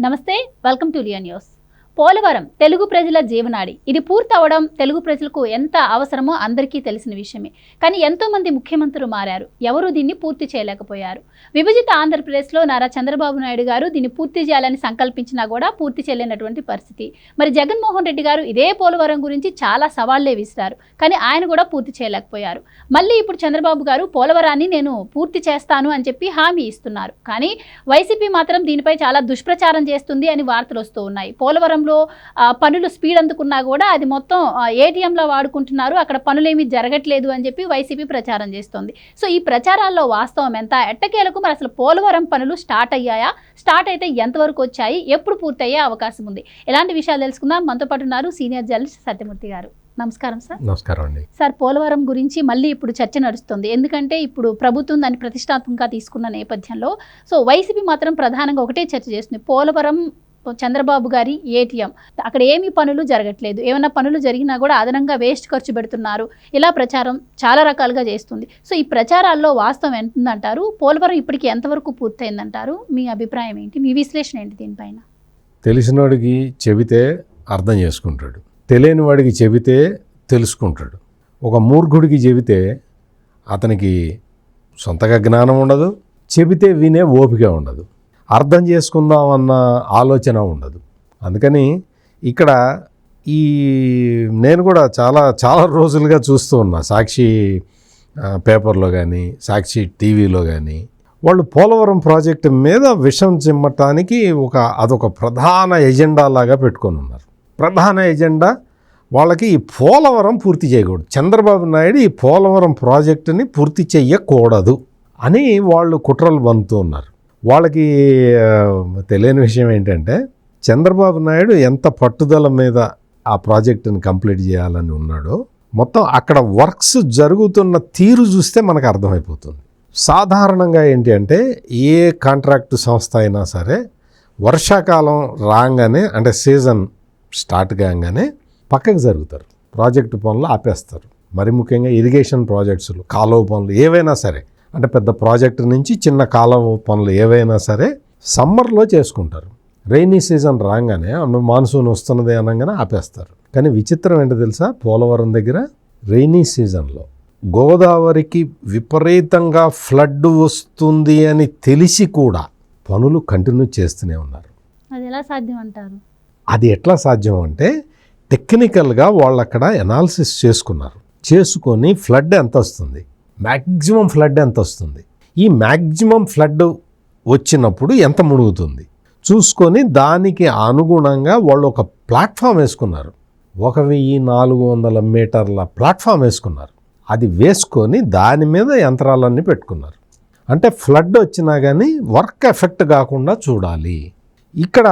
నమస్తే, welcome to లియా news. Polavaram Telugu ప్రజల జీవనాడి. ఇది పూర్తవడం తెలుగు ప్రజలకు ఎంత అవసరమో అందరికీ తెలిసిన విషయమే. కానీ ఎంతోమంది ముఖ్యమంత్రులు మారారు, ఎవరూ దీన్ని పూర్తి చేయలేకపోయారు. విభజిత ఆంధ్రప్రదేశ్లో నారా చంద్రబాబు నాయుడు గారు దీన్ని పూర్తి చేయాలని సంకల్పించినా కూడా పూర్తి చేయలేనటువంటి పరిస్థితి. మరి జగన్మోహన్ రెడ్డి గారు ఇదే పోలవరం గురించి చాలా సవాళ్లే విసిరారు, కానీ ఆయన కూడా పూర్తి చేయలేకపోయారు. మళ్ళీ ఇప్పుడు చంద్రబాబు గారు పోలవరాన్ని నేను పూర్తి చేస్తాను అని చెప్పి హామీ ఇస్తున్నారు. కానీ వైసీపీ మాత్రం దీనిపై చాలా దుష్ప్రచారం చేస్తుంది అని వార్తలు వస్తూ ఉన్నాయి. పోలవరం పనులు స్పీడ్ అందుకున్నా కూడా అది మొత్తం ఏటీఎంలో వాడుకుంటున్నారు, అక్కడ పనులేమీ జరగట్లేదు అని చెప్పి వైసీపీ ప్రచారం చేస్తోంది. సో ఈ ప్రచారాల్లో వాస్తవం ఎంత? ఎట్టకేలకు మరి అసలు పోలవరం పనులు స్టార్ట్ అయ్యాయా? స్టార్ట్ అయితే ఎంతవరకు వచ్చాయి? ఎప్పుడు పూర్తయ్యే అవకాశం ఉంది? ఇలాంటి విషయాలు తెలుసుకుందాం. మనతో పాటు ఉన్నారు సీనియర్ జర్నలిస్ట్ సత్యమూర్తి గారు. నమస్కారం సార్. నమస్కారం అండి. సార్, పోలవరం గురించి మళ్ళీ ఇప్పుడు చర్చ నడుస్తుంది. ఎందుకంటే ఇప్పుడు ప్రభుత్వం దాన్ని ప్రతిష్టాత్మకంగా తీసుకున్న నేపథ్యంలో సో వైసీపీ మాత్రం ప్రధానంగా ఒకటే చర్చ చేస్తుంది. పోలవరం చంద్రబాబు గారి ఏటీఎం, అక్కడ ఏమీ పనులు జరగట్లేదు, ఏమైనా పనులు జరిగినా కూడా అదనంగా వేస్ట్ ఖర్చు పెడుతున్నారు, ఇలా ప్రచారం చాలా రకాలుగా చేస్తుంది. సో ఈ ప్రచారాల్లో వాస్తవం ఎంతుందంటారు? పోలవరం ఇప్పటికీ ఎంతవరకు పూర్తయిందంటారు? మీ అభిప్రాయం ఏంటి? మీ విశ్లేషణ ఏంటి దీనిపైన? తెలిసినవాడికి చెబితే అర్థం చేసుకుంటాడు, తెలియని వాడికి చెబితే తెలుసుకుంటాడు. ఒక మూర్ఖుడికి చెబితే అతనికి సొంతగా జ్ఞానం ఉండదు, చెబితే వినే ఓపిక ఉండదు, అర్థం చేసుకుందామన్న ఆలోచన ఉండదు. అందుకని ఇక్కడ నేను కూడా చాలా రోజులుగా చూస్తూ ఉన్నా, సాక్షి పేపర్లో కానీ సాక్షి టీవీలో కానీ వాళ్ళు పోలవరం ప్రాజెక్టు మీద విషం చిమ్మటానికి అదొక ప్రధాన ఎజెండా లాగా పెట్టుకొని ఉన్నారు. ప్రధాన ఎజెండా వాళ్ళకి ఈ పోలవరం పూర్తి చేయకూడదు, చంద్రబాబు నాయుడు ఈ పోలవరం ప్రాజెక్టుని పూర్తి చెయ్యకూడదు అని వాళ్ళు కుట్రలు బందుతూ ఉన్నారు. వాళ్ళకి తెలియని విషయం ఏంటంటే చంద్రబాబు నాయుడు ఎంత పట్టుదల మీద ఆ ప్రాజెక్టుని కంప్లీట్ చేయాలని ఉన్నాడో మొత్తం అక్కడ వర్క్స్ జరుగుతున్న తీరు చూస్తే మనకు అర్థమైపోతుంది. సాధారణంగా ఏంటి అంటే ఏ కాంట్రాక్టు సంస్థ అయినా సరే వర్షాకాలం రాగానే, అంటే సీజన్ స్టార్ట్ కాగానే పక్కకు జరుగుతారు, ప్రాజెక్టు పనులు ఆపేస్తారు. మరి ముఖ్యంగా ఇరిగేషన్ ప్రాజెక్ట్స్లు, కాలువ పనులు ఏవైనా సరే, అంటే పెద్ద ప్రాజెక్టు నుంచి చిన్న కాలువ పనులు ఏవైనా సరే సమ్మర్లో చేసుకుంటారు. రైనీ సీజన్ రాగానే మాన్సూన్ వస్తున్నది అనగానే ఆపేస్తారు. కానీ విచిత్రం ఏంటో తెలుసా? పోలవరం దగ్గర రైనీ సీజన్లో గోదావరికి విపరీతంగా ఫ్లడ్ వస్తుంది అని తెలిసి కూడా పనులు కంటిన్యూ చేస్తూనే ఉన్నారు. అది ఎలా సాధ్యం అంటారు? అది ఎట్లా సాధ్యం అంటే టెక్నికల్గా వాళ్ళు అక్కడ ఎనాలిసిస్ చేసుకొని ఫ్లడ్ ఎంత వస్తుంది, మ్యాక్సిమం ఫ్లడ్ ఎంత వస్తుంది, ఈ మ్యాక్సిమం ఫ్లడ్ వచ్చినప్పుడు ఎంత మునుగుతుంది చూసుకొని దానికి అనుగుణంగా వాళ్ళు ఒక ప్లాట్ఫామ్ వేసుకున్నారు. 1400 మీటర్ల ప్లాట్ఫామ్ వేసుకున్నారు. అది వేసుకొని దాని మీద యంత్రాలన్నీ పెట్టుకున్నారు. అంటే ఫ్లడ్ వచ్చినా కానీ వర్క్ ఎఫెక్ట్ కాకుండా చూడాలి. ఇక్కడ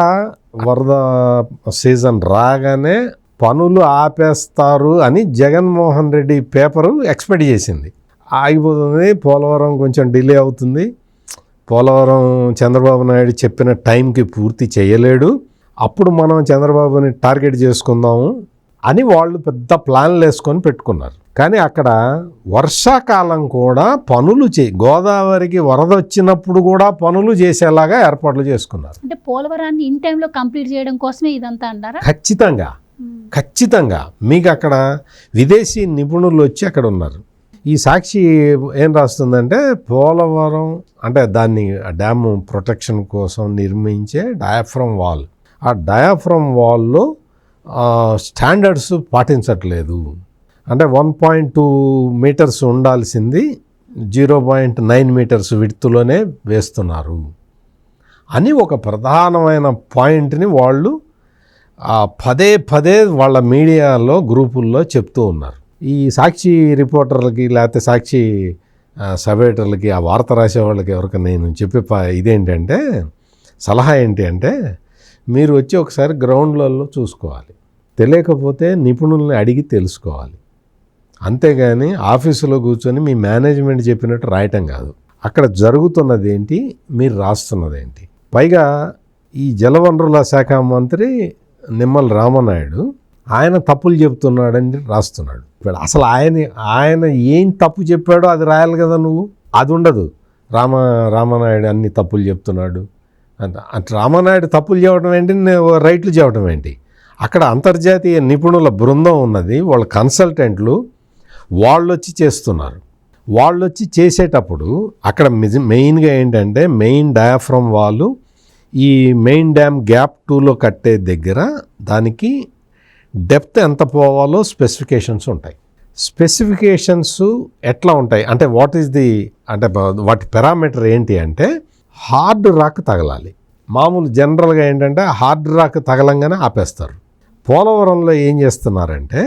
వరద సీజన్ రాగానే పనులు ఆపేస్తారు అని జగన్మోహన్ రెడ్డి పేపరు ఎక్స్పెక్ట్ చేసింది. ఆగిపోతుంది, పోలవరం కొంచెం డిలే అవుతుంది, పోలవరం చంద్రబాబు నాయుడు చెప్పిన టైంకి పూర్తి చేయలేడు, అప్పుడు మనం చంద్రబాబుని టార్గెట్ చేసుకుందాము అని వాళ్ళు పెద్ద ప్లాన్లు వేసుకొని పెట్టుకున్నారు. కానీ అక్కడ వర్షాకాలం కూడా పనులు గోదావరికి వరద వచ్చినప్పుడు కూడా పనులు చేసేలాగా ఏర్పాట్లు చేసుకున్నారు. అంటే పోలవరాన్ని ఇన్ టైంలో కంప్లీట్ చేయడం కోసమే ఇదంతా అంటారా? ఖచ్చితంగా మీకు అక్కడ విదేశీ నిపుణులు వచ్చి అక్కడ ఉన్నారు. ఈ సాక్షి ఏం రాస్తుందంటే పోలవరం అంటే దాన్ని డ్యాము ప్రొటెక్షన్ కోసం నిర్మించే డయాఫ్రమ్ వాల్, ఆ డయాఫ్రమ్ వాల్లో స్టాండర్డ్స్ పాటించట్లేదు. అంటే 1.2 మీటర్స్ ఉండాల్సింది 0.9 మీటర్స్ విడ్త్లోనే వేస్తున్నారు అని ఒక ప్రధానమైన పాయింట్ని వాళ్ళు పదే వాళ్ళ మీడియాలో గ్రూపుల్లో చెప్తూ ఉన్నారు. ఈ సాక్షి రిపోర్టర్లకి లేకపోతే సాక్షి సబేటర్లకి, ఆ వార్త రాసే వాళ్ళకి ఎవరికి నేను చెప్పే ఇదేంటంటే సలహా ఏంటి అంటే మీరు వచ్చి ఒకసారి గ్రౌండ్లలో చూసుకోవాలి, తెలియకపోతే నిపుణుల్ని అడిగి తెలుసుకోవాలి. అంతేగాని ఆఫీసులో కూర్చొని మీ మేనేజ్మెంట్ చెప్పినట్టు రాయటం కాదు. అక్కడ జరుగుతున్నది ఏంటి, మీరు రాస్తున్నది ఏంటి. పైగా ఈ జలవనరుల శాఖ మంత్రి నిమ్మల రామనాయుడు ఆయన తప్పులు చెప్తున్నాడని రాస్తున్నాడు. ఇప్పుడు అసలు ఆయన ఏం తప్పు చెప్పాడో అది రాయాలి కదా నువ్వు. అది ఉండదు. రామనాయుడు అన్ని తప్పులు చెప్తున్నాడు, అంటే రామానాయుడు తప్పులు చేయడం ఏంటి, రైట్లు చేయడం ఏంటి? అక్కడ అంతర్జాతీయ నిపుణుల బృందం ఉన్నది, వాళ్ళ కన్సల్టెంట్లు, వాళ్ళు వచ్చి చేస్తున్నారు. వాళ్ళు వచ్చి చేసేటప్పుడు అక్కడ మెయిన్గా ఏంటంటే మెయిన్ డయాఫ్రమ్ వాళ్ళు ఈ మెయిన్ డ్యామ్ గ్యాప్ 2లో కట్టే దగ్గర దానికి డెప్త్ ఎంత పోవాలో స్పెసిఫికేషన్స్ ఉంటాయి. స్పెసిఫికేషన్స్ ఎట్లా ఉంటాయి అంటే వాటి పారామీటర్ ఏంటి అంటే హార్డ్ రాక్ తగలాలి. మామూలు జనరల్గా ఏంటంటే హార్డ్ రాక్ తగలంగానే ఆపేస్తారు. పోలవరంలో ఏం చేస్తున్నారంటే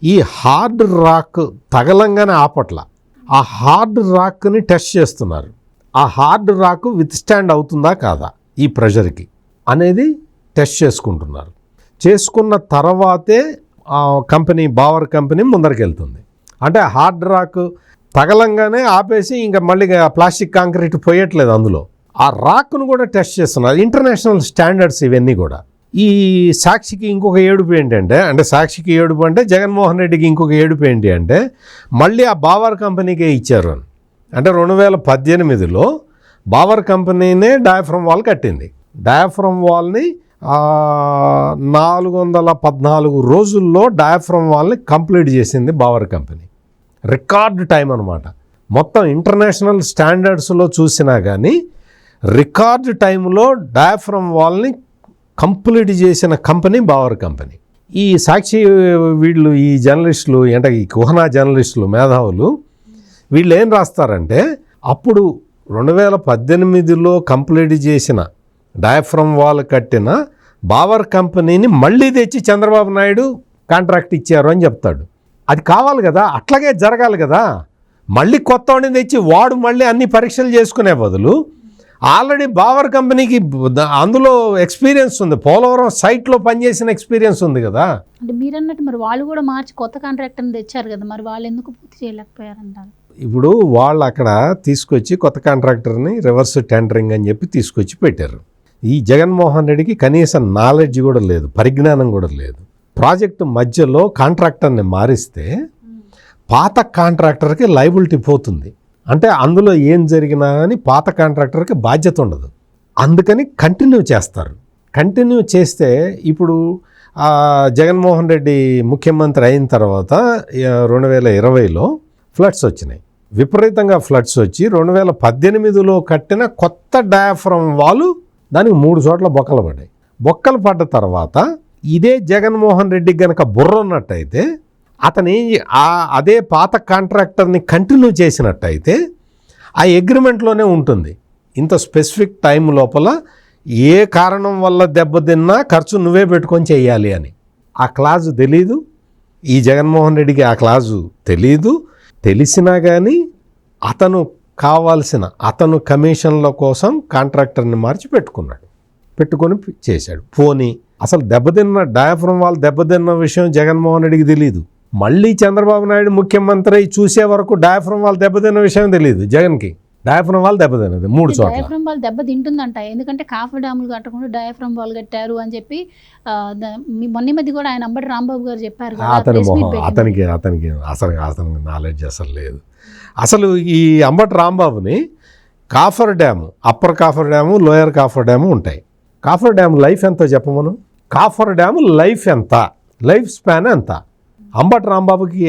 ఈ హార్డ్ రాక్ తగలంగానే ఆపట్ల, ఆ హార్డ్ రాక్ని టెస్ట్ చేస్తున్నారు. ఆ హార్డ్ రాక్ విత్ స్టాండ్ అవుతుందా కాదా ఈ ప్రెషర్కి అనేది టెస్ట్ చేసుకుంటున్నారు. చేసుకున్న తర్వాతే కంపెనీ బావర్ కంపెనీ ముందరికి వెళ్తుంది. అంటే హార్డ్ రాక్ తగలంగానే ఆపేసి ఇంకా మళ్ళీ ప్లాస్టిక్ కాంక్రీట్ పోయట్లేదు, అందులో ఆ రాక్ను కూడా టెస్ట్ చేస్తున్నారు. ఇంటర్నేషనల్ స్టాండర్డ్స్ ఇవన్నీ కూడా. ఈ సాక్షికి ఇంకొక ఏడుపు ఏంటంటే సాక్షికి ఏడుపు అంటే జగన్మోహన్ రెడ్డికి ఇంకొక ఏడుపు ఏంటి అంటే మళ్ళీ ఆ బావర్ కంపెనీకే ఇచ్చారు అని. అంటే 2018లో బావర్ కంపెనీనే డయాఫ్రమ్ వాల్ కట్టింది. డయాఫ్రమ్ వాల్ని 414 రోజుల్లో డయాఫ్రమ్ వాల్ని కంప్లీట్ చేసింది బావర్ కంపెనీ. రికార్డ్ టైం అనమాట. మొత్తం ఇంటర్నేషనల్ స్టాండర్డ్స్లో చూసినా కానీ రికార్డ్ టైంలో డయాఫ్రమ్ వాల్ని కంప్లీట్ చేసిన కంపెనీ బావర్ కంపెనీ. ఈ సాక్షి వీళ్ళు ఈ జర్నలిస్టులు అంటే ఈ కుహనా జర్నలిస్టులు మేధావులు వీళ్ళు ఏం రాస్తారంటే అప్పుడు 2018లో కంప్లీట్ చేసిన డయాఫ్రమ్ వాల్ కట్టిన బావర్ కంపెనీని మళ్ళీ తెచ్చి చంద్రబాబు నాయుడు కాంట్రాక్ట్ ఇచ్చారు అని చెప్తాడు. అది కావాలి కదా, అట్లాగే జరగాలి కదా. మళ్ళీ కొత్త వాడిని తెచ్చి వాడు మళ్ళీ అన్ని పరీక్షలు చేసుకునే బదులు ఆల్రెడీ బావర్ కంపెనీకి అందులో ఎక్స్పీరియన్స్ ఉంది, పోలవరం సైట్లో పనిచేసిన ఎక్స్పీరియన్స్ ఉంది కదా. అంటే మీరు అన్నట్టు మరి వాళ్ళు కూడా మార్చి కొత్త కాంట్రాక్టర్ని తెచ్చారు కదా, మరి వాళ్ళు ఎందుకు పూర్తి చేయలేకపోయారంటారు? ఇప్పుడు వాళ్ళు అక్కడ తీసుకొచ్చి కొత్త కాంట్రాక్టర్ని రివర్స్ టెండరింగ్ అని చెప్పి తీసుకొచ్చి పెట్టారు. ఈ జగన్మోహన్ రెడ్డికి కనీసం నాలెడ్జ్ కూడా లేదు, పరిజ్ఞానం కూడా లేదు. ప్రాజెక్టు మధ్యలో కాంట్రాక్టర్ని మారిస్తే పాత కాంట్రాక్టర్కి లయబిలిటీ పోతుంది. అంటే అందులో ఏం జరిగినా కానీ పాత కాంట్రాక్టర్కి బాధ్యత ఉండదు. అందుకని కంటిన్యూ చేస్తారు. కంటిన్యూ చేస్తే ఇప్పుడు జగన్మోహన్ రెడ్డి ముఖ్యమంత్రి అయిన తర్వాత 2020లో ఫ్లడ్స్ వచ్చినాయి, విపరీతంగా ఫ్లడ్స్ వచ్చి 2018లో కట్టిన కొత్త డయాఫ్రమ్ వాల్ దానికి 3 చోట్ల బొక్కలు పడ్డాయి. బొక్కలు పడ్డ తర్వాత ఇదే జగన్మోహన్ రెడ్డికి గనక బుర్ర ఉన్నట్టయితే అతని అదే పాత కాంట్రాక్టర్ని కంటిన్యూ చేసినట్టయితే ఆ అగ్రిమెంట్లోనే ఉంటుంది, ఇంత స్పెసిఫిక్ టైం లోపల ఏ కారణం వల్ల దెబ్బతిన్నా ఖర్చు నువ్వే పెట్టుకొని చెయ్యాలి అని. ఆ క్లాజు తెలీదు ఈ జగన్మోహన్ రెడ్డికి, ఆ క్లాజు తెలీదు. తెలిసినా కానీ అతను కమిషన్ల కోసం కాంట్రాక్టర్ని మార్చి పెట్టుకొని చేశాడు. పోనీ అసలు డయాఫ్రమ్ వాల్ దెబ్బతిన్న విషయం జగన్మోహన్ రెడ్డికి తెలీదు. మళ్ళీ చంద్రబాబు నాయుడు ముఖ్యమంత్రి చూసే వరకు డయాఫ్రమ్ వాల్ దెబ్బతిన్న విషయం తెలియదు జగన్కి. డయాఫ్రమ్ వాల్ దెబ్బతిన్నది 3 చోట్ల. డయాఫ్రమ్ వాల్ దెబ్బ తింటుందంట, ఎందుకంటే కాఫర్ డ్యాములు కట్టకుండా డయాఫ్రమ్ వాల్ కట్టారు అని చెప్పి మొన్న మధ్య కూడా ఆయన అంబటి రాంబాబు గారు చెప్పారు. అతనికి అసలు నాలెడ్జ్ అసలు లేదు. అసలు ఈ అంబటి రాంబాబుని copper dam, upper copper dam, lower copper dam ఉంటాయి. కాఫర్ డ్యామ్ లైఫ్ ఎంతో చెప్పమను. కాఫర్ డ్యాము లైఫ్ ఎంత, లైఫ్ స్పాన్ ఎంత? అంబటి రాంబాబుకి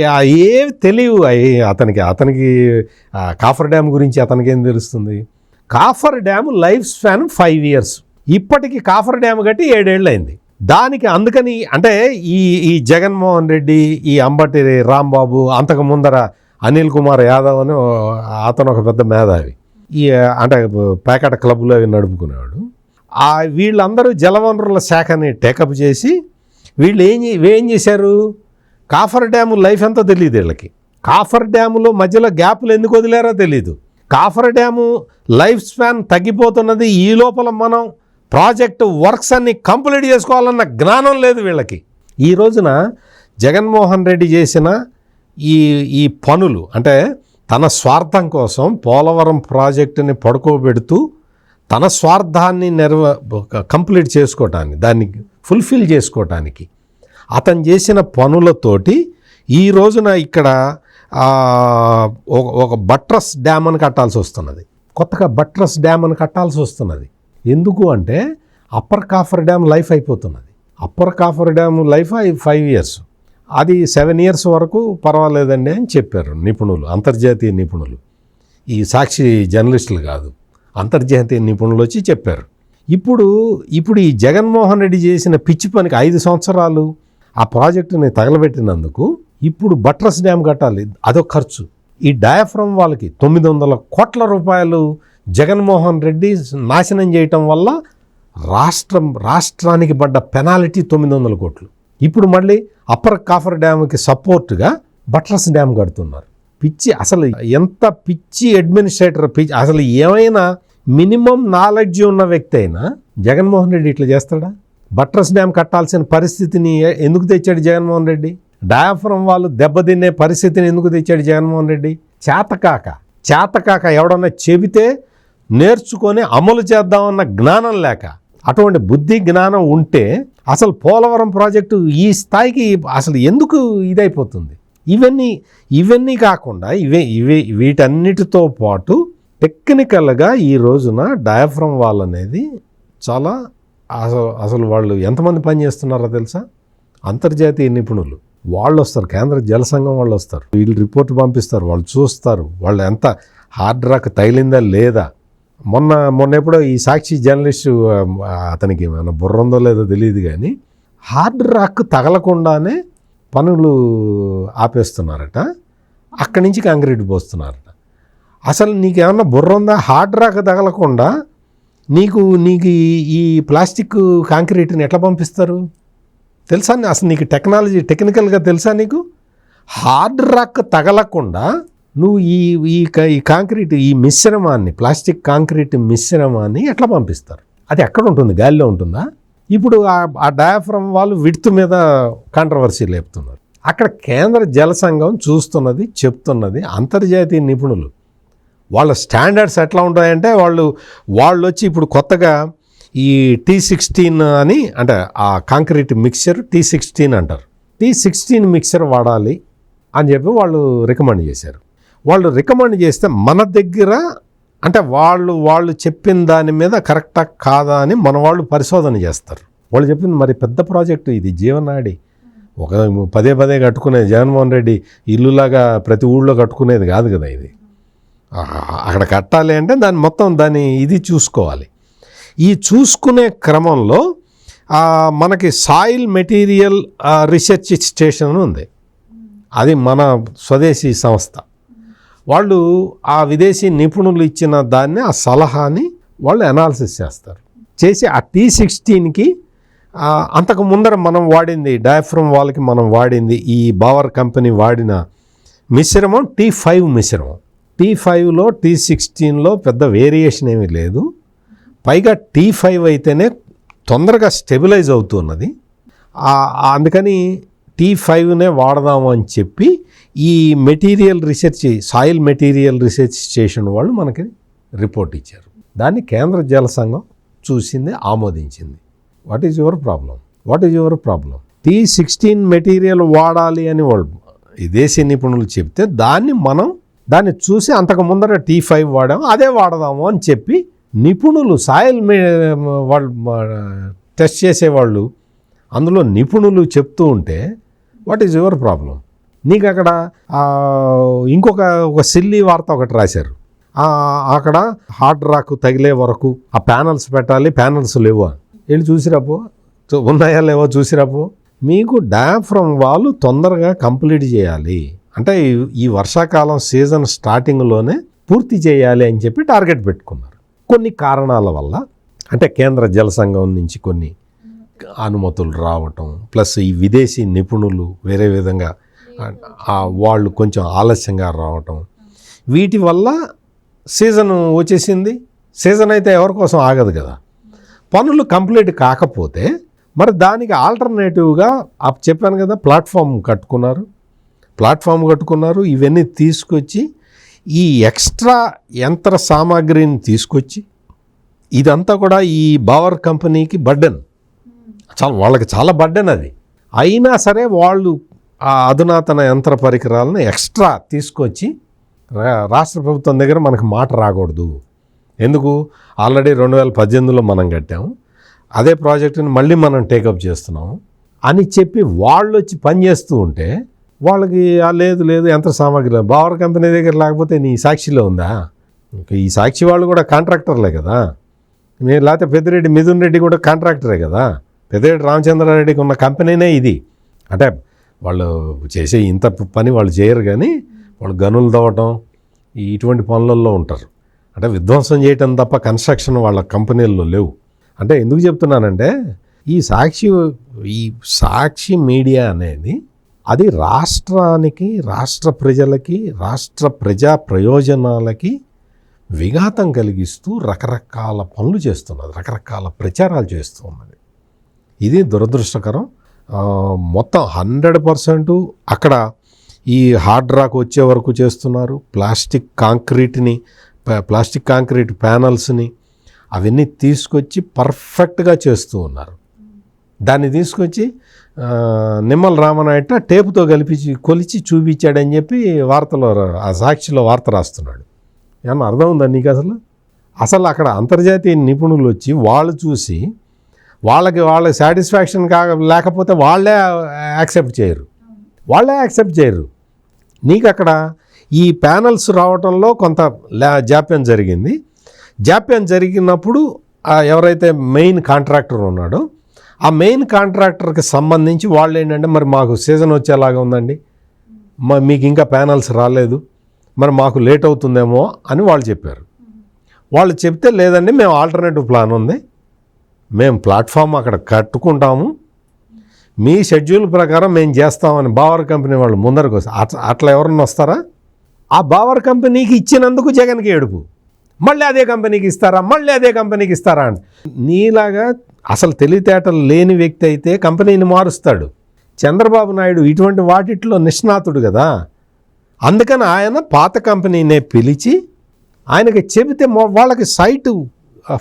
ఏవి తెలియవు. అతనికి కాఫర్ డ్యామ్ గురించి అతనికి ఏం తెలుస్తుంది? Copper dam life span 5 years. ఇప్పటికి కాఫర్ డ్యామ్ కట్టి 7 ఏళ్ళు అయింది. దానికి అందుకని అంటే ఈ జగన్మోహన్ రెడ్డి, ఈ అంబటి రాంబాబు, అంతకు ముందర అనిల్ కుమార్ యాదవ్ అని అతను ఒక పెద్ద మేధావి, ఈ అంటే పేకాట క్లబ్లో అవి నడుపుకునేవాడు. వీళ్ళందరూ జలవనరుల శాఖని టేకప్ చేసి వీళ్ళు ఏం చేశారు? కాఫర్ డ్యాము లైఫ్ ఎంతో తెలియదు వీళ్ళకి. కాఫర్ డ్యాములో మధ్యలో గ్యాప్లు ఎందుకు వదిలేరో తెలీదు. కాఫర్ డ్యాము లైఫ్ స్పాన్ తగ్గిపోతున్నది, ఈ లోపల మనం ప్రాజెక్టు వర్క్స్ అన్ని కంప్లీట్ చేసుకోవాలన్న జ్ఞానం లేదు వీళ్ళకి. ఈ రోజున జగన్మోహన్ రెడ్డి చేసిన ఈ పనులు అంటే తన స్వార్థం కోసం పోలవరం ప్రాజెక్టుని పడుకోబెడుతూ తన స్వార్థాన్ని కంప్లీట్ చేసుకోవటానికి, దాన్ని ఫుల్ఫిల్ చేసుకోవటానికి అతను చేసిన పనులతోటి ఈ రోజున ఇక్కడ ఒక బట్రస్ డ్యామ్ అని కట్టాల్సి వస్తున్నది. కొత్తగా బట్రస్ డ్యామ్ అని కట్టాల్సి వస్తున్నది. ఎందుకు అంటే అప్పర్ కాఫర్ డ్యామ్ లైఫ్ అయిపోతున్నది. Upper coffer dam life 5 years, అది 7 years వరకు పర్వాలేదండి అని చెప్పారు నిపుణులు, అంతర్జాతీయ నిపుణులు. ఈ సాక్షి జర్నలిస్టులు కాదు, అంతర్జాతీయ నిపుణులు వచ్చి చెప్పారు. ఇప్పుడు ఈ జగన్మోహన్ రెడ్డి చేసిన పిచ్చి పనికి 5 సంవత్సరాలు ఆ ప్రాజెక్టుని తగలబెట్టినందుకు ఇప్పుడు బట్రస్ డ్యామ్ కట్టాలి, అదొక ఖర్చు. ఈ డయాఫ్రమ్ వాళ్ళకి 900 కోట్ల రూపాయలు జగన్మోహన్ రెడ్డి నాశనం చేయటం వల్ల రాష్ట్రానికి పడ్డ పెనాల్టీ 900 కోట్లు. ఇప్పుడు మళ్ళీ అప్పర్ కాఫర్ డ్యామ్కి సపోర్ట్గా బట్రస్ డ్యామ్ కడుతున్నారు. పిచ్చి, అసలు ఎంత పిచ్చి అడ్మినిస్ట్రేటర్, పిచ్చి. అసలు ఏమైనా మినిమం నాలెడ్జ్ ఉన్న వ్యక్తి అయినా జగన్మోహన్ రెడ్డి ఇట్లా చేస్తాడా? బట్రస్ డ్యామ్ కట్టాల్సిన పరిస్థితిని ఎందుకు తెచ్చాడు జగన్మోహన్ రెడ్డి? డయాఫ్రమ్ వాళ్ళు దెబ్బతినే పరిస్థితిని ఎందుకు తెచ్చాడు జగన్మోహన్ రెడ్డి? చేతకాక ఎవడన్నా చెబితే నేర్చుకొని అమలు చేద్దామన్న జ్ఞానం లేక, అటువంటి బుద్ధి జ్ఞానం ఉంటే అసలు పోలవరం ప్రాజెక్టు ఈ స్థాయికి అసలు ఎందుకు ఇదైపోతుంది? ఇవన్నీ కాకుండా వీటన్నిటితో పాటు టెక్నికల్గా ఈ రోజున డయాఫ్రమ్ వాల్ అనేది చాలా అసలు వాళ్ళు ఎంతమంది పని చేస్తున్నారో తెలుసా? అంతర్జాతీయ నిపుణులు వాళ్ళు వస్తారు, కేంద్ర జల సంఘం వాళ్ళు వస్తారు, వీళ్ళు రిపోర్ట్ పంపిస్తారు, వాళ్ళు చూస్తారు వాళ్ళు ఎంత హార్డ్ రాక్ తగిలిందా లేదా. మొన్న ఎప్పుడో ఈ సాక్షి జర్నలిస్టు, అతనికి మన బుర్ర ఉందో లేదో తెలియదు కానీ, హార్డ్ రాక్ తగలకుండానే పనులు ఆపేస్తున్నారట, అక్కడి నుంచి కాంక్రీట్ పోస్తున్నారట. అసలు నీకేమన్నా బుర్ర ఉందా? హార్డ్ రాక్ తగలకుండా నీకు ఈ ప్లాస్టిక్ కాంక్రీట్ని ఎట్లా పంపిస్తారు తెలుసా? అసలు నీకు టెక్నికల్గా తెలుసా? నీకు హార్డ్ రాక్ తగలకుండా నువ్వు ఈ కాంక్రీట్, ఈ మిశ్రమాన్ని, ప్లాస్టిక్ కాంక్రీట్ మిశ్రమాన్ని ఎట్లా పంపిస్తారు? అది ఎక్కడ ఉంటుంది? గాలిలో ఉంటుందా? ఇప్పుడు ఆ డయాఫ్రమ్ వాళ్ళు విడ్త్ మీద కాంట్రవర్సీ లేపుతున్నారు. అక్కడ కేంద్ర జల సంఘం చూస్తున్నది, చెప్తున్నది, అంతర్జాతీయ నిపుణులు వాళ్ళ స్టాండర్డ్స్ ఎట్లా ఉంటాయంటే వాళ్ళు వచ్చి ఇప్పుడు కొత్తగా ఈ T16 అని, అంటే ఆ కాంక్రీట్ మిక్చర్ T16 అంటారు. T16 మిక్చర్ వాడాలి అని చెప్పి వాళ్ళు రికమెండ్ చేశారు. వాళ్ళు రికమెండ్ చేస్తే మన దగ్గర అంటే వాళ్ళు చెప్పిన దాని మీద కరెక్టా కాదా అని మన వాళ్ళు పరిశోధన చేస్తారు. వాళ్ళు చెప్పింది మరి పెద్ద ప్రాజెక్టు ఇది, జీవనాడి, ఒక పదే కట్టుకునేది జగన్మోహన్ రెడ్డి ఇల్లులాగా ప్రతి ఊళ్ళో కట్టుకునేది కాదు కదా ఇది. అక్కడ కట్టాలి అంటే దాన్ని ఇది చూసుకోవాలి. ఈ చూసుకునే క్రమంలో మనకి సాయిల్ మెటీరియల్ రీసెర్చ్ స్టేషన్ ఉంది, అది మన స్వదేశీ సంస్థ. వాళ్ళు ఆ విదేశీ నిపుణులు ఇచ్చిన దాన్ని, ఆ సలహాని వాళ్ళు అనాలిసిస్ చేసి ఆ T16కి అంతకు ముందర మనం వాడింది డయాఫ్రమ్ వాల్కి మనం వాడింది ఈ బావర్ కంపెనీ వాడిన మిశ్రమం T5 మిశ్రమం. T5లో T16లో పెద్ద వేరియేషన్ ఏమీ లేదు. పైగా T5 అయితేనే తొందరగా స్టెబిలైజ్ అవుతున్నది. అందుకని T5నే వాడదాము అని చెప్పి ఈ material research, soil material research station వాళ్ళు మనకి రిపోర్ట్ ఇచ్చారు. దాన్ని కేంద్ర జల సంఘం చూసింది, ఆమోదించింది. What is your problem? T16 material వాడాలి అని వాళ్ళు విదేశీ నిపుణులు చెప్తే దాన్ని చూసి అంతకు ముందర T5 వాడాము, అదే వాడదాము అని చెప్పి నిపుణులు, సాయిల్ వాళ్ళు టెస్ట్ చేసేవాళ్ళు, అందులో నిపుణులు చెప్తూ ఉంటే వాట్ ఈజ్ యువర్ ప్రాబ్లం? నీకు అక్కడ ఒక సిల్లీ వార్త ఒకటి రాశారు, అక్కడ హార్డ్ రాక్ తగిలే వరకు ఆ ప్యానల్స్ పెట్టాలి, ప్యానల్స్ లేవు అని. వెళ్ళి చూసిరాపో, ఉన్నాయా లేవో చూసిరాపో. మీకు డయాఫ్రమ్ వాళ్ళు తొందరగా కంప్లీట్ చేయాలి అంటే ఈ వర్షాకాలం సీజన్ స్టార్టింగ్లోనే పూర్తి చేయాలి అని చెప్పి టార్గెట్ పెట్టుకున్నారు. కొన్ని కారణాల వల్ల, అంటే కేంద్ర జల సంఘం నుంచి కొన్ని అనుమతులు రావటం, ప్లస్ ఈ విదేశీ నిపుణులు వేరే విధంగా వాళ్ళు కొంచెం ఆలస్యంగా రావటం, వీటి వల్ల సీజన్ వచ్చేసింది. సీజన్ అయితే ఎవరి కోసం ఆగదు కదా. పనులు కంప్లీట్ కాకపోతే మరి దానికి ఆల్టర్నేటివ్గా చెప్పాను కదా, ప్లాట్ఫామ్ కట్టుకున్నారు. ఇవన్నీ తీసుకొచ్చి ఈ ఎక్స్ట్రా యంత్ర సామాగ్రిని తీసుకొచ్చి ఇదంతా కూడా ఈ బావర్ కంపెనీకి బర్డెన్, వాళ్ళకి చాలా బర్డెన్ అది. అయినా సరే వాళ్ళు ఆ అధునాతన యంత్ర పరికరాలను ఎక్స్ట్రా తీసుకొచ్చి రాష్ట్ర ప్రభుత్వం దగ్గర మనకు మాట రాకూడదు, ఎందుకు? ఆల్రెడీ 2018లో మనం కట్టాము, అదే ప్రాజెక్టుని మళ్ళీ మనం టేకప్ చేస్తున్నాము అని చెప్పి వాళ్ళు వచ్చి పనిచేస్తూ ఉంటే వాళ్ళకి లేదు లేదు యంత్ర సామాగ్రి బావర్ కంపెనీ దగ్గర లేకపోతే నీ సాక్షిలో ఉందా? ఇంకా ఈ సాక్షి వాళ్ళు కూడా కాంట్రాక్టర్లే కదా, మీరు లేకపోతే పెద్దిరెడ్డి మిథున్ రెడ్డి కూడా కాంట్రాక్టరే కదా, పెద్దిరెడ్డి రామచంద్రారెడ్డికి ఉన్న కంపెనీనే ఇది. అంటే వాళ్ళు చేసే ఇంత పని వాళ్ళు చేయరు, కానీ వాళ్ళు గనులు తవ్వటం ఇటువంటి పనులలో ఉంటారు. అంటే విధ్వంసం చేయటం తప్ప కన్స్ట్రక్షన్ వాళ్ళ కంపెనీల్లో లేవు. అంటే ఎందుకు చెప్తున్నానంటే ఈ సాక్షి మీడియా అనేది అది రాష్ట్రానికి, రాష్ట్ర ప్రజలకి, రాష్ట్ర ప్రజా ప్రయోజనాలకి విఘాతం కలిగిస్తూ రకరకాల పనులు చేస్తున్నది, రకరకాల ప్రచారాలు చేస్తూ ఉన్నది. ఇది దురదృష్టకరం. మొత్తం 100% అక్కడ ఈ హార్డ్ రాక్ వచ్చే వరకు చేస్తున్నారు. ప్లాస్టిక్ కాంక్రీట్ ప్యానల్స్ని అవన్నీ తీసుకొచ్చి పర్ఫెక్ట్గా చేస్తూ ఉన్నారు. దాన్ని తీసుకొచ్చి నిమ్మల రామనాయుడు టేపుతో కొలిచి చూపించాడని చెప్పి వార్తలో, ఆ సాక్షిలో వార్త రాస్తున్నాడు. ఏమన్నా అర్థం ఉందా నీకు? అసలు అక్కడ అంతర్జాతీయ నిపుణులు వచ్చి వాళ్ళు చూసి వాళ్ళకి సాటిస్ఫాక్షన్ లేకపోతే వాళ్ళే యాక్సెప్ట్ చేయరు. నీకు అక్కడ ఈ ప్యానల్స్ రావటంలో కొంత జాప్యం జరిగింది. జాప్యం జరిగినప్పుడు ఎవరైతే మెయిన్ కాంట్రాక్టర్ ఉన్నాడో ఆ మెయిన్ కాంట్రాక్టర్కి సంబంధించి వాళ్ళు ఏంటంటే, మరి మాకు సీజన్ వచ్చేలాగా ఉందండి, మీకు ఇంకా ప్యానల్స్ రాలేదు, మరి మాకు లేట్ అవుతుందేమో అని వాళ్ళు చెప్పారు. వాళ్ళు చెప్తే లేదండి, మేము ఆల్టర్నేటివ్ ప్లాన్ ఉంది, మేము ప్లాట్ఫామ్ అక్కడ కట్టుకుంటాము, మీ షెడ్యూల్ ప్రకారం మేము చేస్తామని బావర్ కంపెనీ వాళ్ళు ముందరకు వస్తారు. అట్లా ఎవరన్నా వస్తారా? ఆ బావర్ కంపెనీకి ఇచ్చినందుకు జగన్కి ఏడుపు, మళ్ళీ అదే కంపెనీకి ఇస్తారా అని. నీలాగా అసలు తెలివితేటలు లేని వ్యక్తి అయితే కంపెనీని మారుస్తాడు. చంద్రబాబు నాయుడు ఇటువంటి వాటిట్లో నిష్ణాతుడు కదా, అందుకని ఆయన పాత కంపెనీనే పిలిచి ఆయనకి చెబితే వాళ్ళకి సైటు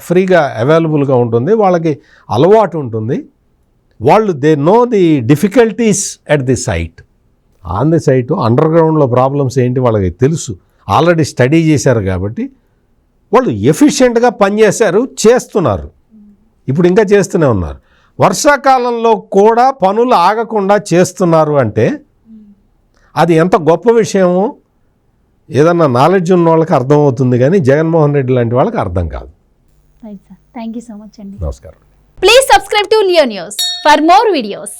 ఫ్రీగా అవైలబుల్గా ఉంటుంది, వాళ్ళకి అలవాటు ఉంటుంది, వాళ్ళు they know the difficulties at the site. On the site అండర్ గ్రౌండ్లో ప్రాబ్లమ్స్ ఏంటి వాళ్ళకి తెలుసు, ఆల్రెడీ స్టడీ చేశారు కాబట్టి వాళ్ళు ఎఫిషియెంట్గా చేస్తున్నారు. ఇప్పుడు ఇంకా చేస్తూనే ఉన్నారు. వర్షాకాలంలో కూడా పనులు ఆగకుండా చేస్తున్నారు అంటే అది ఎంత గొప్ప విషయమో ఏదన్నా నాలెడ్జ్ ఉన్న వాళ్ళకి అర్థమవుతుంది, కానీ జగన్మోహన్ రెడ్డి లాంటి వాళ్ళకి అర్థం కాదు. థ్యాంక్ యూ సో మచ్ అండి. నమస్కారం. Please subscribe to Leo news for more videos.